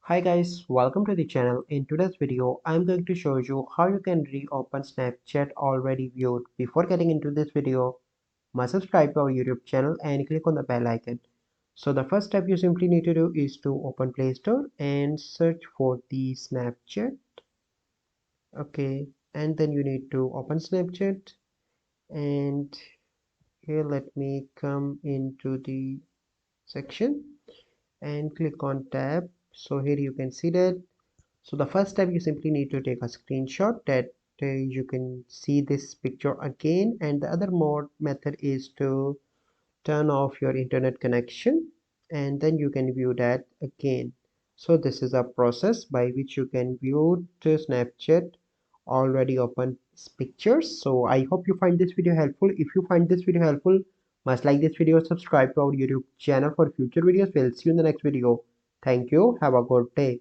Hi guys, welcome to the channel. In today's video, I'm going to show you how you can reopen Snapchat already viewed. Before getting into this video, must subscribe to our YouTube channel and click on the bell icon. So the first step you simply need to do is to open Play Store and search for the Snapchat. Okay, and then you need to open Snapchat, and here let me come into the section and click on tab. So here you can see that. So the first step, you simply need to take a screenshot that you can see this picture again, and the other method is to turn off your internet connection and then you can view that again. So this is a process by which you can view the Snapchat already open pictures. So I hope you find this video helpful. If you find this video helpful, must like this video, subscribe to our YouTube channel for future videos. We'll see you in the next video. Thank you. Have a good day.